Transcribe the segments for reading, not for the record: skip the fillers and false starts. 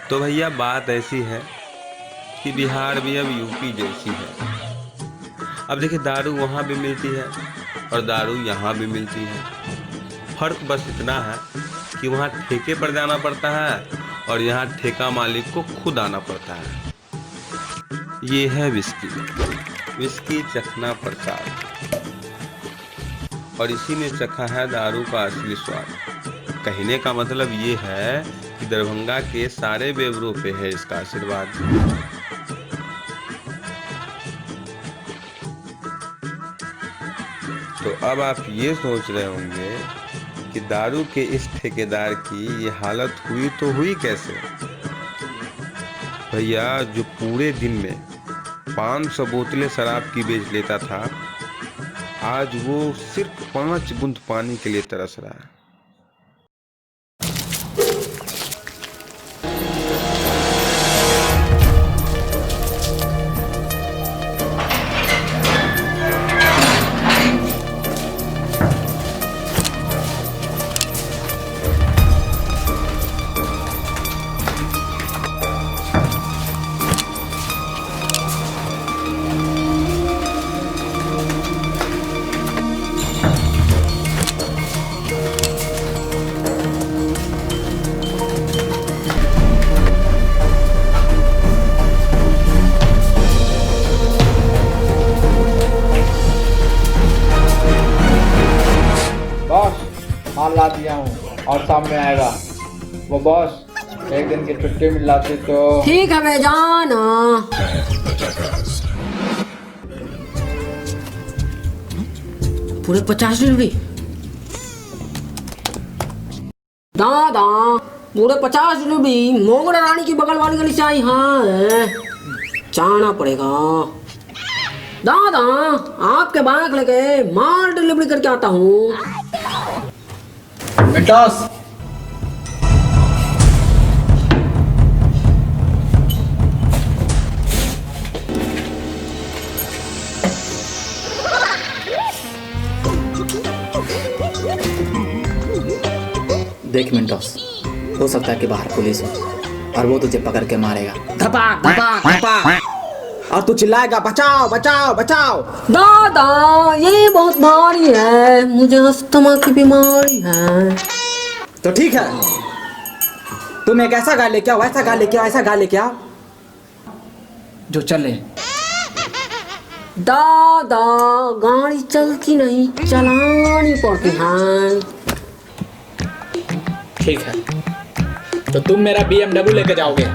तो भैया बात ऐसी है कि बिहार भी अब यूपी जैसी है। अब देखिए, दारू वहाँ भी मिलती है और दारू यहाँ भी मिलती है। फर्क बस इतना है कि वहाँ ठेके पर जाना पड़ता है और यहाँ ठेका मालिक को खुद आना पड़ता है। ये है विस्की। विस्की चखना प्रसाद, और इसी ने चखा है दारू का असली स्वाद। कहने का मतलब ये है कि दरभंगा के सारे बेवरों पे है इसका आशीर्वाद। तो अब आप ये सोच रहे होंगे कि दारू के इस ठेकेदार की ये हालत हुई तो हुई कैसे। भैया, जो पूरे दिन में 500 बोतलें शराब की बेच लेता था, आज वो सिर्फ 5 बूंद पानी के लिए तरस रहा है। माल ला दिया हूँ और शाम में आएगा वो। बॉस, एक दिन की छुट्टी मिल जाती तो। ठीक है मैं जाना। पूरे 50 रुपये दादा, पूरे 50 रुपये मोगरा रानी की बगल वाली गली से आई। हाँ जाना पड़ेगा दादा, आपके बाइक लेके माल डिलीवरी करके आता हूँ। मिंटोस, देख मिंटोस, हो सकता है कि बाहर पुलिस हो और वो तुझे पकड़ के मारेगा। धपाक धपाक धपाक, और तू चिल्लाएगा बचाओ बचाओ बचाओ। दादा ये बहुत भारी है, मुझे अस्थमा की बीमारी है। तो ठीक है, तुम एक ऐसा गाल लेके आओ, ऐसा गाल लेके आओ, ऐसा गाल लेके आओ जो चले। दादा गाड़ी चलती नहीं, चलानी पड़ती है। ठीक है, तो तुम मेरा BMW लेके जाओगे।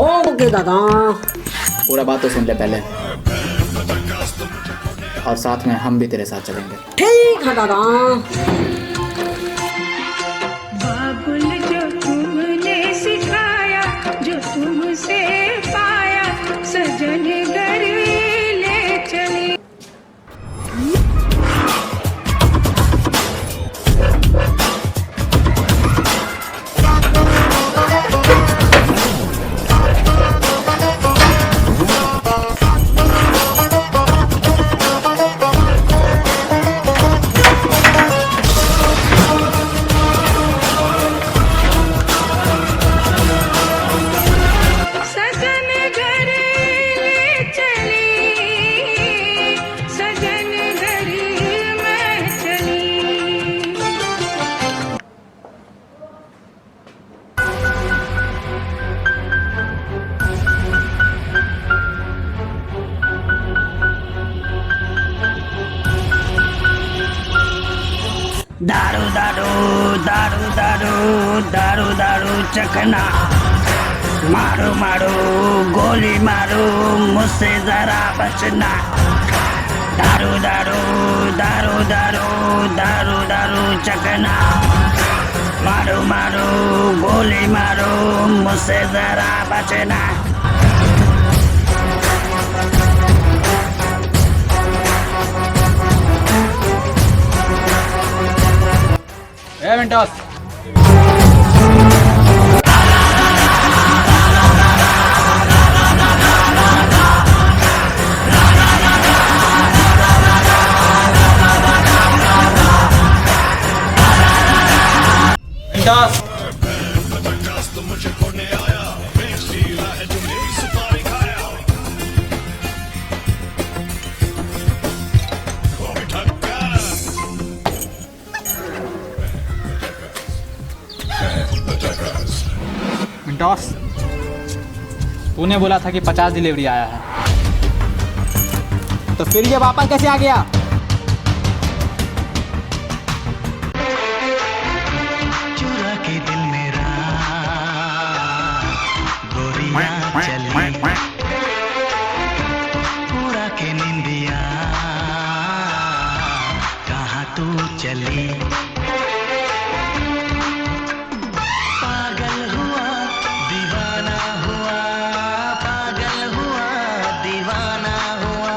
ओके दादा। पूरा बात तो सुन ले पहले, और साथ में हम भी तेरे साथ चलेंगे। ठीक है दादा। बाबुल जो तुमने सिखाया, जो तुमसे पाया, सजन घर ले चले। दारू दारू दारू दारू दारू दारू चखना, मारो मारो गोली मारो, मुझसे जरा बचना। दारू दारू दारू दारू दारू दारू चखना, मारो मारो गोली मारो, मुझसे जरा बचना। ए मिंटोस, मुझे खोने आया मिंटोस, तूने बोला था कि 50 डिलीवरी आया है, तो फिर ये वापस कैसे आ गया? चुरा के दिल मेरा गोरियां चली, उड़ा के निंदिया कहाँ तू चली, पागल हुआ दीवाना हुआ, पागल हुआ दीवाना हुआ,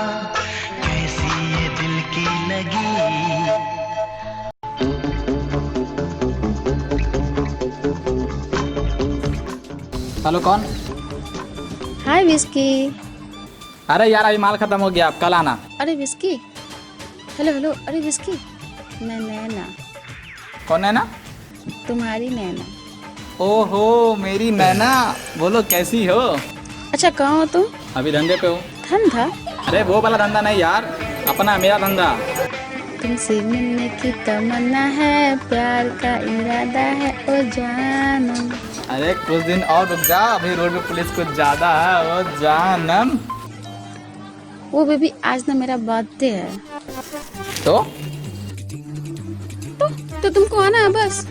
कैसी ये दिल की लगी। हेलो, कौन? हाय विस्की। अरे यार अभी माल खत्म हो गया, आप कल आना। अरे विस्की, हेलो हेलो, अरे विस्की, मैं नैना, कौन है ना? तुम्हारी नैना। ओहो मेरी नैना, बोलो कैसी हो? अच्छा कहाँ हो तुम? अभी धंधे पे हो। धंधा? अरे वो वाला धंधा नहीं यार, अपना मेरा धंधा। तुमसे मिलने की तमन्ना है, प्यार का इरादा है ओ जानम। अरे कुछ दिन और रुक जा, अभी रोड पे पुलिस कुछ ज्यादा है ओ जानम। वो बेबी आज ना मेरा बर्थडे है, तो तुमको आना है बस।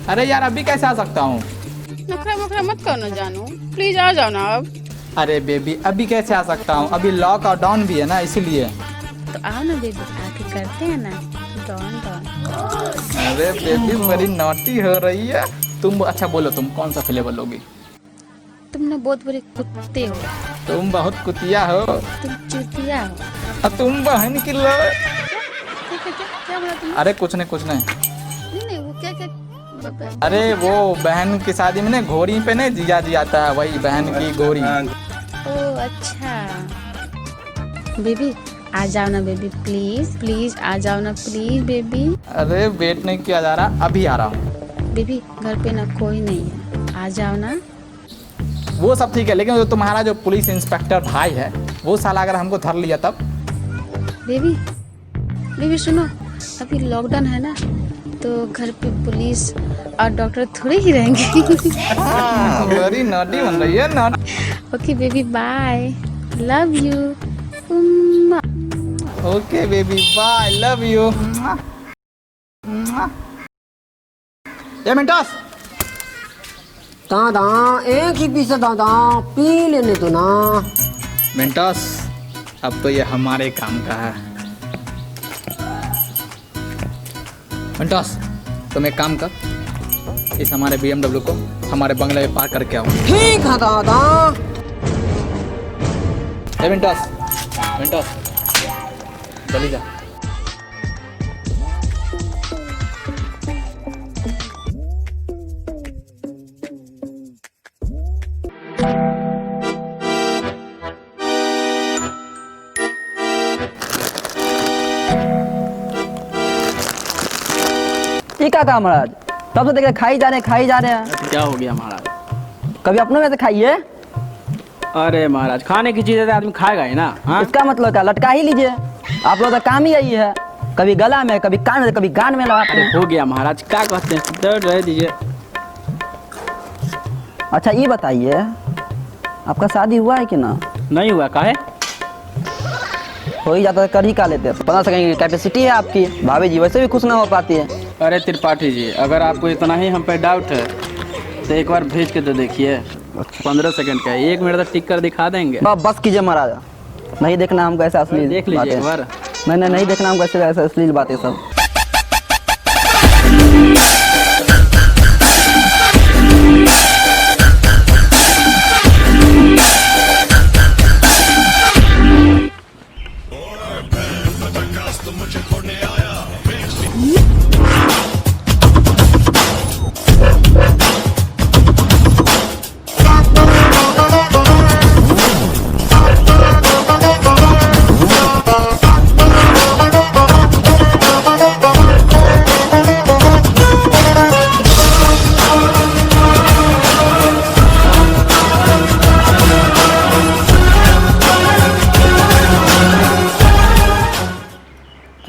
अरे यार अभी कैसे आ सकता हूँ? नखरा मखरा मत करना जानू, प्लीज आ जाओ ना अब। अरे बेबी अभी कैसे आ सकता हूँ, अभी लॉक और डाउन भी है ना, इसीलिए। तो आओ ना बेबी, आके करते हैं ना डॉन डॉन। अरे बेबी बड़ी नॉटी हो रही है तुम। अच्छा बोलो तुम कौन सा फ्लेवर लोगी? तुम ना बहुत बड़े कुत्ते हो, तुम बहुत कुतिया हो। तुम चुतिया हो। और तुम बहन की लो। क्या बोला तुमने? अरे कुछ नहीं कुछ नहीं। नहीं वो क्या क्या अरे वो बहन की शादी में ना घोड़ी पे नहीं जिया जी आता है, वही बहन की घोड़ी। ओ अच्छा। बेबी आ जाओ ना बेबी, प्लीज प्लीज आ जाओ ना प्लीज बेबी। अरे वेट नहीं किया जा रहा, अभी आ रहा हूँ। बेबी घर पे ना कोई नहीं है, आ जाओ ना। वो सब ठीक है, लेकिन जो तुम्हारा जो पुलिस इंस्पेक्टर भाई है वो साला अगर हमको धर लिया तब? बेबी बेबी सुनो, अभी लॉकडाउन है ना, तो घर पे पुलिस और डॉक्टर थोड़े ही रहेंगे। बड़ी नॉटी बन रही है not. Okay baby bye, love you. Okay baby bye, love you. ये मिंटोस, दादा एक ही पीस दादा, पी लेने दो ना। मिंटोस अब तो ये हमारे काम का है। मिंटोस तुम एक काम कर, इस हमारे BMW को हमारे बंगले में पार्क करके आओ। ठीक है दादा। ए मिंटोस, मिंटोस चली जा। क्या काम महाराज, तब से देख खाई जा रहे हैं। क्या हो गया महाराज? कभी अपनों में से खाइए। अरे महाराज खाने की चीजें तो आदमी खाएगा ही ना। हाँ इसका मतलब क्या, लटका ही लीजिए। आप लोग का काम ही यही है, कभी गला में कभी कान में कभी गान में लगाते हैं। हो गया महाराज, क्या कहते हैं, दर्द रह दीजिए। अच्छा ये बताइए, आपका शादी हुआ है कि ना? नहीं हुआ, काहे? हो ही जाता है, कर ही का लेते हैं। 15 सेकंड की कैपेसिटी है आपकी, भाभी जी वैसे भी खुश ना हो पाती है। अरे त्रिपाठी जी, अगर आपको इतना ही हम पे डाउट है तो एक बार भेज के तो देखिए। 15 सेकंड का, 1 मिनट तक टिक कर दिखा देंगे। बस कीजिए महाराजा, नहीं देखना हमको ऐसा अश्लील देख लीजिए बातें। एक बार। नहीं देखना हमको ऐसे अश्लील बातें सब।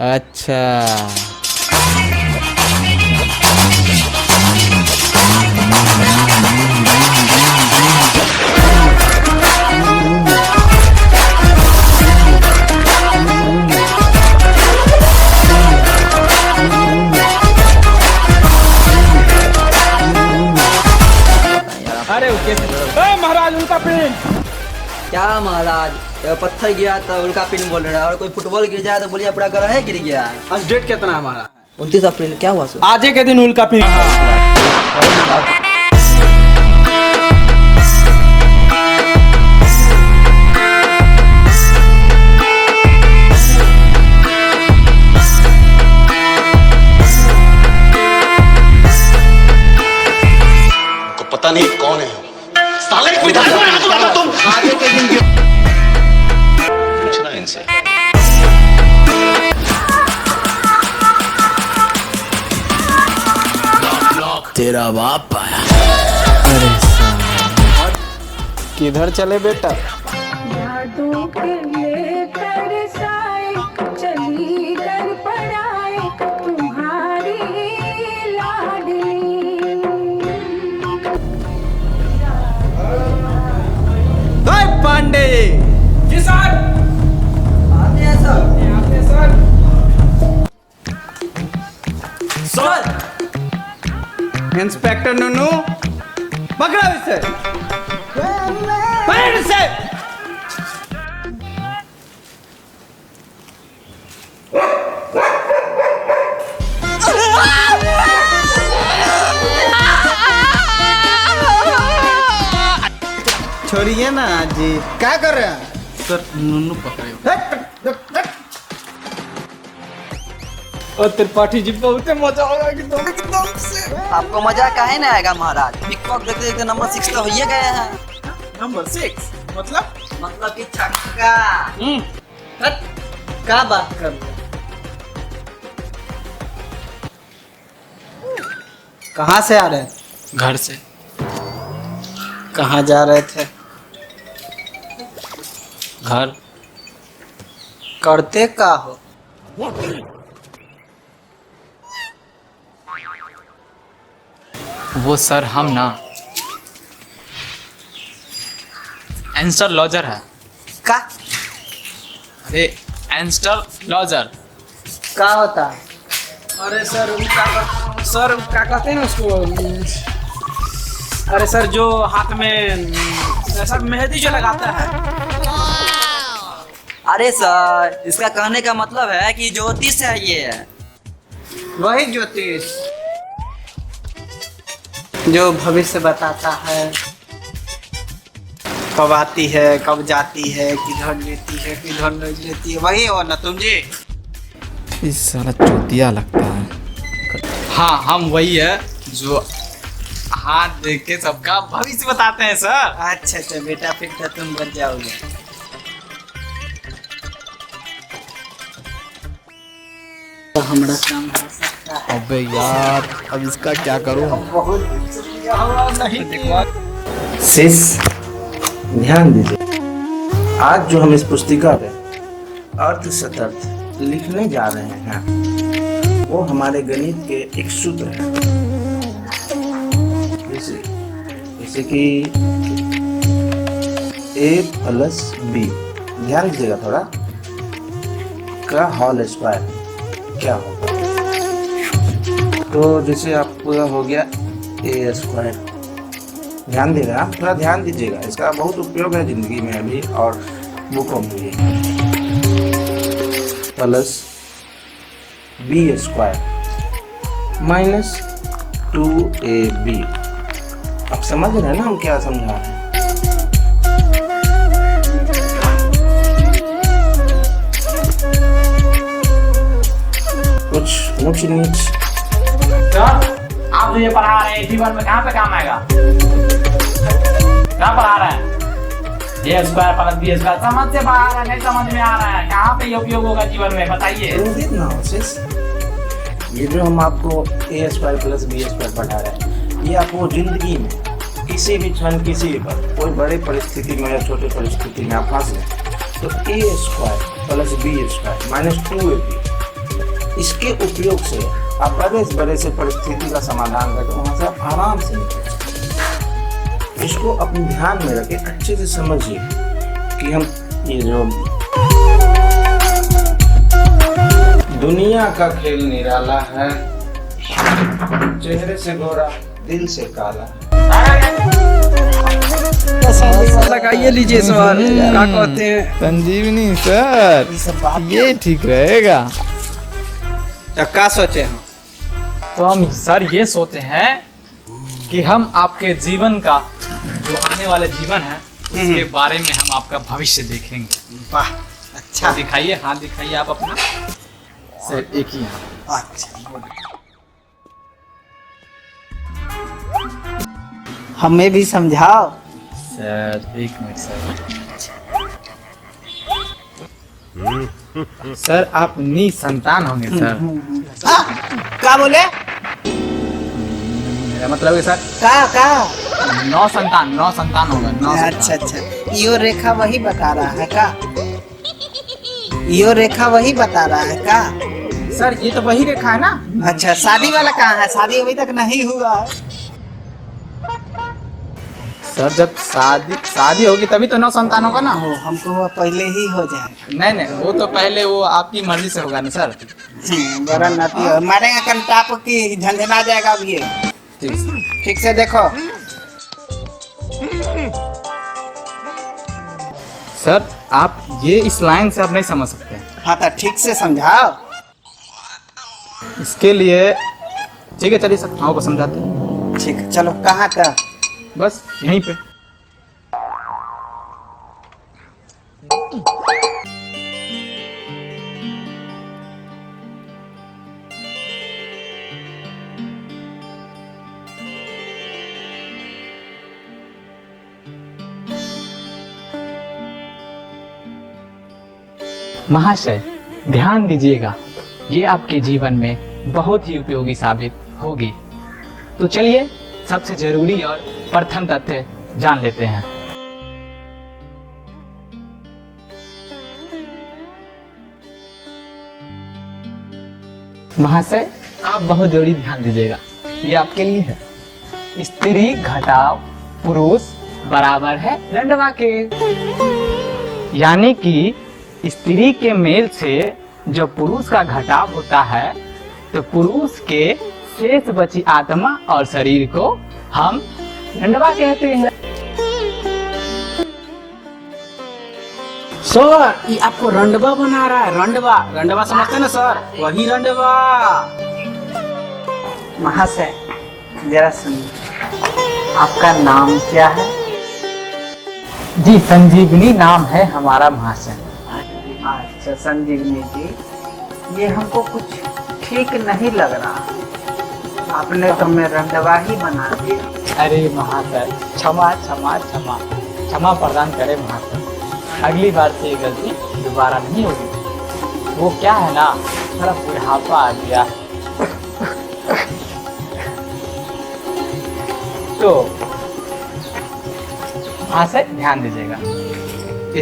अच्छा अरे महाराज उनका पिन। क्या महाराज, पत्थर गिरा तो उल्का पिन बोल रहा है, और कोई फुटबॉल गिर जाए तो बोलिए पूरा ग्रह है गिर गया। आज डेट कितना है हमारा? 29 अप्रैल। क्या हुआ सर? आज के दिन उल्का पिन। पता नहीं कौन है साले, विधायक में हाथ लगा तुम। आगे के दिन पूछना इनसे। तेरा बाप आया। किधर चले बेटा? यादों के लेकर साए चली कर पड़ाए तुम्हारी लाडली। पांडे जी सर। आते हैं सर। सर इंस्पेक्टर नूनू पकड़ो इसे। पकड़ इसे। छोड़िए ना जी। क्या कर रहे हैं सर? नूनू पकड़े। और त्रिपाठी जी बहुत मजा आएगा एकदम से। आपको मजा काहे ना आएगा महाराज? टिकटॉक देखते देखते नंबर 6 तो होइए गए हैं। नंबर 6 मतलब कि छक्का। क्या बात कर रहे? कहाँ से आ रहे हैं? घर से। कहाँ जा रहे थे? घर। करते का हो? वो सर हम ना एंस्टर लॉजर है। का? अरे एंस्टर लॉजर। क्या होता है? अरे सर सर क्या कहते हैं उसको? अरे सर जो हाथ में सर मेहंदी जो लगाता है। अरे सर इसका कहने का मतलब है कि ज्योतिष है ये। वही ज्योतिष जो भविष्य बताता है, कब आती है कब जाती है, किधर लेती है किधर नहीं लेती है। वही हो ना तुम जी? इस साला चूतिया लगता है। हाँ हम वही है जो हाथ देख के सबका भविष्य बताते हैं सर। अच्छा बेटा फिर तो तुम बच जाओगे। तो हमारा काम हो सकता है। अबे यार अब इसका क्या करूं? शेष ध्यान दीजिए, आज जो हम इस पुस्तिका पे अर्थ सतर्थ लिखने जा रहे हैं वो हमारे गणित के एक सूत्र है। जैसे कि a+b, ध्यान दीजिएगा थोड़ा, का होल स्क्वायर क्या होगा। तो जैसे आपका हो गया a², ध्यान देना, थोड़ा ध्यान दीजिएगा, इसका बहुत उपयोग है जिंदगी में अभी और बुकों में भी। Plus b² minus 2ab। आप समझ रहे हैं ना हम क्या समझा रहे हैं? कुछ ऊंच नीच। आप जो ये पढ़ा रहे हैं जीवन में कहाँ पे काम आएगा? क्या पढ़ा रहे हैं? a² + b² समझ से बाहर है, नहीं समझ में आ रहा है। कहाँ पे ये उपयोग होगा जीवन में बताइए। ये जो हम आपको a² + b² पढ़ा रहे हैं, ये आपको जिंदगी में किसी भी क्षण किसी भी पर कोई बड़े परिस्थिति में या छोटे परिस्थिति में आप फंस गए तो a² + b² माइनस 2ab, इसके उपयोग से आप बड़े से परिस्थिति का समाधान करके वहां से आप आराम से निकल। इसको अपने ध्यान में रखें, अच्छे से समझिए कि हम ये जो दुनिया का खेल निराला है, चेहरे से गोरा दिल से काला। दवाइए लीजिए सर, क्या कहते हैं? संजीवनी सर, ये ठीक रहेगा। तो क्या सोचे हम? तो हम सर ये सोचते हैं कि हम आपके जीवन का जो आने वाले जीवन है उसके बारे में हम आपका भविष्य देखेंगे। वाह, अच्छा। दिखाइए, हाथ दिखाइए आप अपना। सर एक ही हाथ। अच्छा, हमें भी समझाओ। सर एक मिनट सर आप निसंतान होंगे सर। क्या बोले? मेरा मतलब है सर का नौ संतान होगा। अच्छा अच्छा, यो रेखा वही बता रहा है का? यो रेखा वही बता रहा है का? सर ये तो वही रेखा है ना। अच्छा, शादी वाला कहाँ है? शादी अभी तक नहीं हुआ है। सर जब शादी होगी तभी तो 9 संतान होगा ना। हमको वो पहले ही हो जाए। नहीं वो तो पहले वो आपकी मर्जी से होगा ना सर। बड़ा नाती है, मारेगा कंटाप की झंझना जाएगा अभी। ठीक से देखो सर, आप ये इस लाइन से आप नहीं समझ सकते। हाँ तो ठीक से समझाओ। इसके लिए ठीक है, चलिए सर आपको समझाते हैं। ठीक है, चलो। कहाँ का? बस यहीं पे। महाशय ध्यान दीजिएगा, ये आपके जीवन में बहुत ही उपयोगी साबित होगी। तो चलिए सबसे जरूरी और प्रथम तथ्य जान लेते हैं। महाशय आप बहुत जरूरी ध्यान दीजिएगा, ये आपके लिए है। स्त्री घटाव पुरुष बराबर है रंडवा के। यानी कि स्त्री के मेल से जो पुरुष का घटाव होता है तो पुरुष के शेष बची आत्मा और शरीर को हम रंडवा कहते हैं। सर ये आपको रंडवा बना रहा है। रंडवा समझते हैं ना सर? वही रंडवा। महाशय जरा सुनिए, आपका नाम क्या है? जी संजीवनी नाम है हमारा महाशय। अच्छा संजीवनी जी, ये हमको कुछ ठीक नहीं लग रहा। आपने तो मैं रंडवा ही बना दिया। अरे महाशय क्षमा क्षमा क्षमा क्षमा प्रदान करें महाशय, अगली बार से ये गलती दोबारा नहीं होगी। वो क्या है ना, थोड़ा बुढ़ापा आ गया। तो महाशय ध्यान दीजिएगा,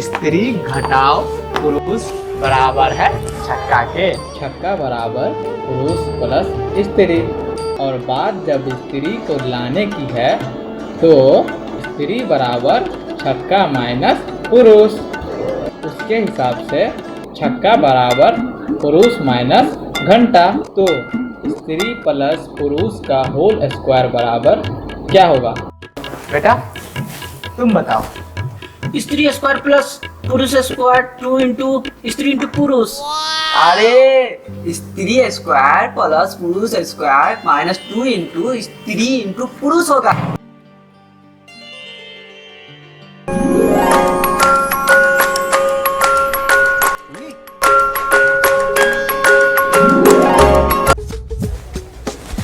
स्त्री घटाव पुरुष बराबर है छक्का के। छक्का बराबर पुरुष प्लस स्त्री। और बात जब स्त्री को लाने की है तो स्त्री बराबर छक्का माइनस पुरुष। उसके हिसाब से छक्का बराबर पुरुष माइनस घंटा। तो स्त्री प्लस पुरुष का होल स्क्वायर बराबर क्या होगा? बेटा तुम बताओ। स्त्री स्क्वायर प्लस पुरुष स्क्वायर 2 इंटू स्त्री इंटू पुरुष। अरे स्त्री स्क्वायर प्लस पुरुष स्क्वायर माइनस 2 इंटू स्त्री इंटू पुरुष होगा।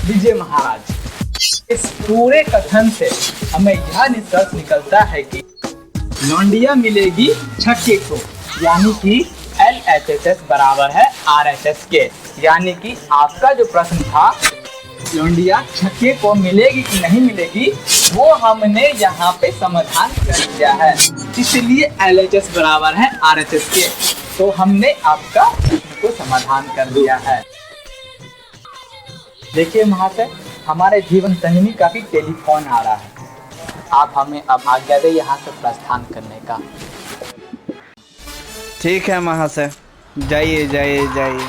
विजय महाराज, इस पूरे कथन से हमें यह निष्कर्ष निकलता है कि लौंडिया मिलेगी छक्के को, यानी कि LHS बराबर है RHS के। यानी कि आपका जो प्रश्न था लौंडिया छक्के को मिलेगी कि नहीं मिलेगी, वो हमने यहाँ पे समाधान कर दिया है। इसलिए LHS बराबर है RHS के। तो हमने आपका प्रश्न को समाधान कर दिया है। देखिए महाशय, हमारे जीवन संगिनी का भी टेलीफोन आ रहा है। आप हमें अब आज्ञा दें यहाँ से प्रस्थान करने का। ठीक है महाशय, जाइए जाइए जाइए।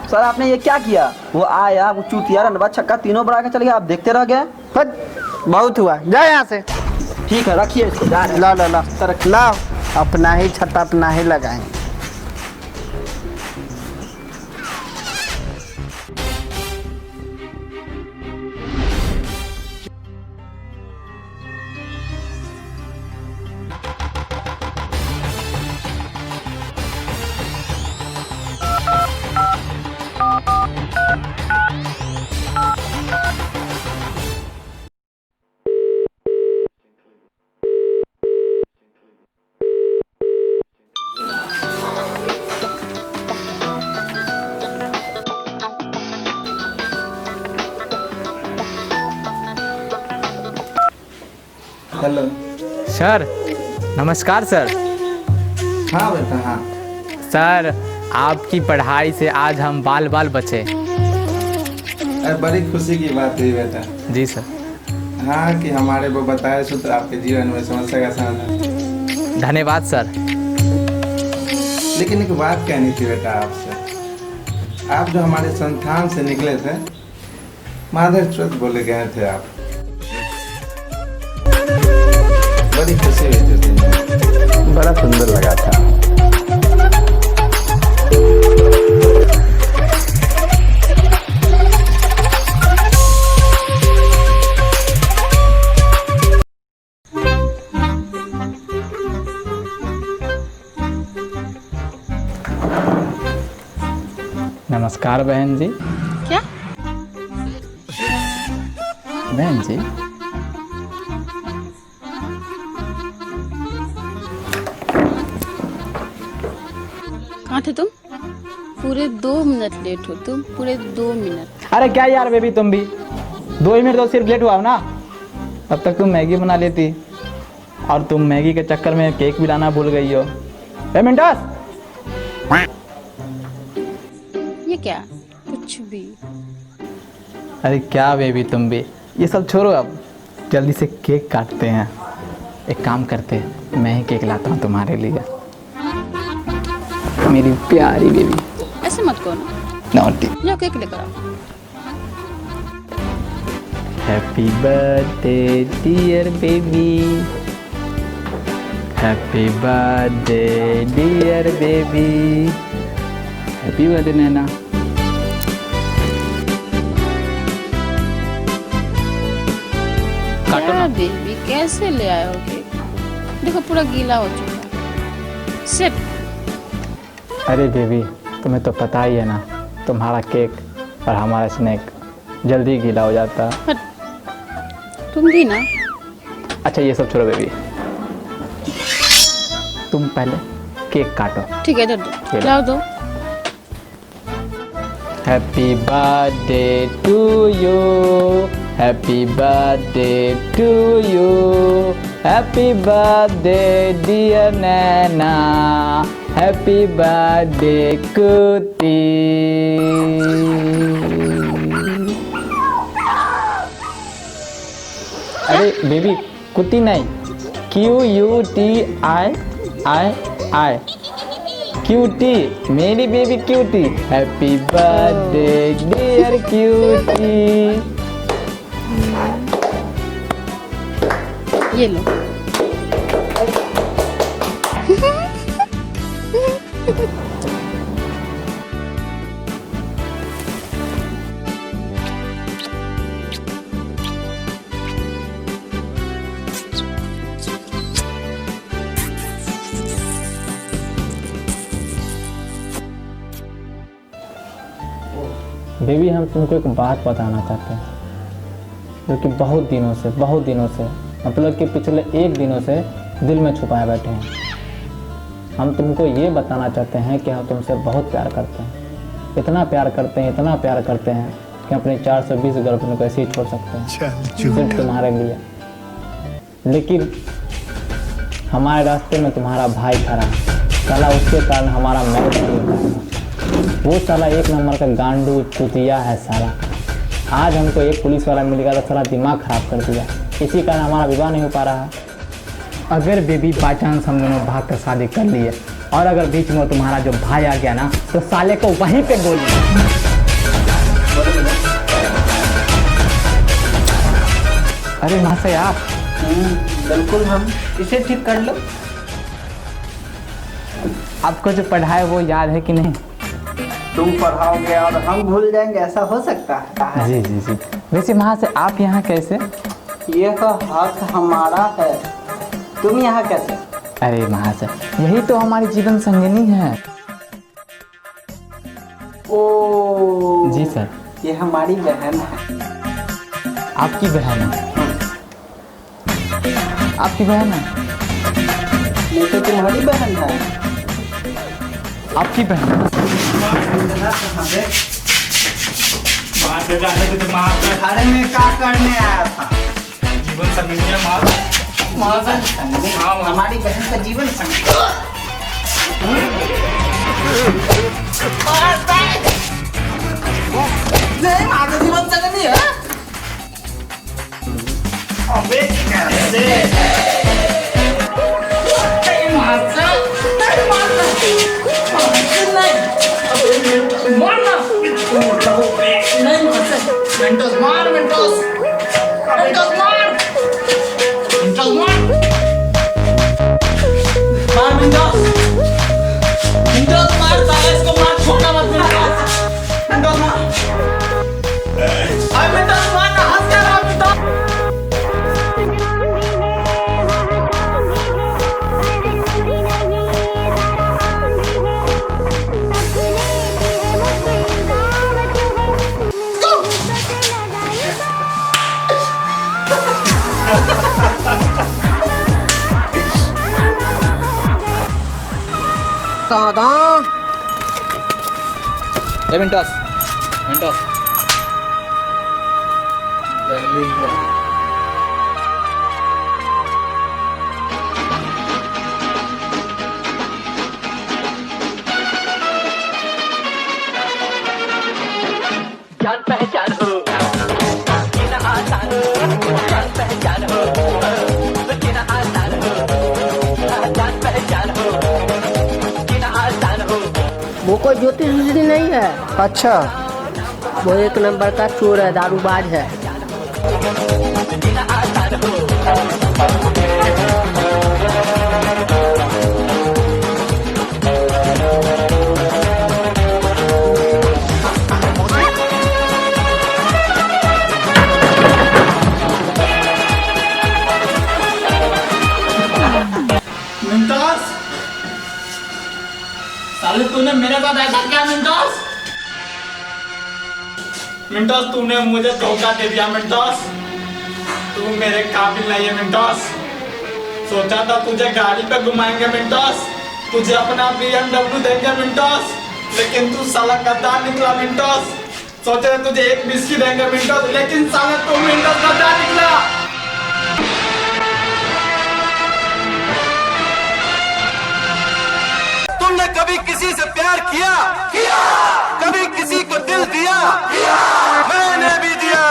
सर आपने ये क्या किया? वो आया, वो चूतिया, रनबा, छक्का तीनों बढ़ा के चले गए, आप देखते रह गए। बहुत हुआ, जा यहाँ से। ठीक है, रखिए इसको। ला ला ला ला, अपना ही छत्ता अपना ही लगाएं। हेलो सर, नमस्कार सर। हाँ बेटा, हाँ। सर, आपकी पढ़ाई से आज हम बाल बाल बचे। अरे बड़ी खुशी की बात है बेटा। जी सर। हाँ, कि हमारे वो बताए सूत्र आपके जीवन में समस्या का समाधान। धन्यवाद सर। लेकिन एक बात कहनी थी बेटा आपसे। आप जो हमारे संस्थान से निकले थे, माधर चौथ बोले गए थे आप। बड़ी खुशी हुई थी, बड़ा सुंदर लगा था। नमस्कार बहन जी। क्या? बहन जी, कहाँ थे तुम? पूरे 2 मिनट लेट हो तुम, पूरे 2 मिनट। अरे क्या यार बेबी, तुम भी 2 ही मिनट तो सिर्फ लेट हुआ हो ना। अब तक तुम मैगी बना लेती, और तुम मैगी के चक्कर में केक भी लाना भूल गई हो। मिंटस, ये क्या? कुछ भी। अरे क्या बेबी, तुम भी ये सब छोड़ो, अब जल्दी से केक काटते हैं। एक काम करते हैं, मैं ही केक लाता हूँ तुम्हारे लिए, मेरी प्यारी बेबी। ऐसे मत करो ना। नॉटी। जाओ केक लेकर आओ। Happy birthday dear baby, happy birthday dear baby, happy birthday Naina. काटो ना बेबी, कैसे ले आए हो केक? देखो पूरा गीला हो चुका है। सेट। अरे बेबी, तुम्हें तो पता ही है ना, तुम्हारा केक और हमारा स्नैक जल्दी गीला हो जाता। तुम भी ना। अच्छा ये सब छोड़ो बेबी, तुम पहले केक काटो। ठीक है, दो लाओ दो। Happy birthday to you, happy birthday to you, happy birthday dear Naina, happy birthday कुती। अरे बेबी, कुती नहीं, QUTI, क्यूटी, मेरी baby cutie. Happy birthday dear cutie. ये लो। बेबी, हम तुमको एक बात बताना चाहते हैं, जो कि बहुत दिनों से मतलब कि पिछले 1 दिनों से दिल में छुपाए बैठे हैं। हम तुमको ये बताना चाहते हैं कि हम तुमसे बहुत प्यार करते हैं, इतना प्यार करते हैं कि अपने 420 गर्लफ्रेंड को ऐसे ही छोड़ सकते हैं सिर्फ तुम्हारे लिए। लेकिन हमारे रास्ते में तुम्हारा भाई खड़ा है, साला उसके कारण हमारा मैरिज नहीं हो पाएगा। वो साला 1 नंबर का गांडू चुतिया है साला। आज हमको एक पुलिस वाला मिल गया तो साला दिमाग खराब कर दिया, इसी कारण हमारा विवाह नहीं हो पा रहा है। अगर बेबी बाई चांस हम दोनों भाग कर शादी कर लिए और अगर बीच में तुम्हारा जो भाई आ गया ना तो साले को वहीं पे गोली। अरे महाशय आप बिल्कुल, हम इसे ठीक कर लो। आपको जो पढ़ाए वो याद है कि नहीं? तुम पढ़ाओगे और हम भूल जाएंगे, ऐसा हो सकता है? जी जी जी। वैसे महाशय आप यहाँ कैसे? ये तो हक हमारा है, तुम यहाँ कैसे? अरे महाशय यही तो हमारी जीवन संगिनी है। ओ जी सर। ये हमारी बहन है। आपकी बहन है? आपकी बहन है? ये तो तुम्हारी बहन है। आपकी बहन है? अरे मैं क्या करने आया था? जीवन संगिनी हमारी बहन का जीवन संगिनी। जीवन संगिनी है। अबे दादा मिंटोस मिंटोस जान पहचान हो जीना आसान हो, जान पहचान हो जीना आसान हो, जान पहचान हो जीना आसान हो। वो कोई ज्योतिष नहीं है। अच्छा, वो एक नंबर का चोर है, दारूबाज है। जीना आसान हो। मिंटोस साले तूने मेरे साथ ऐसा किया? मिंटोस मिंटोस तूने मुझे धोखा दे दिया। मिंटोस तू मेरे काबिल नहीं है। मिंटोस सोचा था तुझे गाड़ी पे घुमाएंगे। मिंटोस तुझे अपना BMW देंगे। मिंटोस लेकिन तू साला गद्दार निकला। मिंटोस सोचे तुझे एक बिस्की देंगे। मिंटोस लेकिन साला तू मिंटोस गद्दार निकला। तुमने कभी किसी से प्यार किया? कभी किसी को दिल दिया? मैंने भी दिया।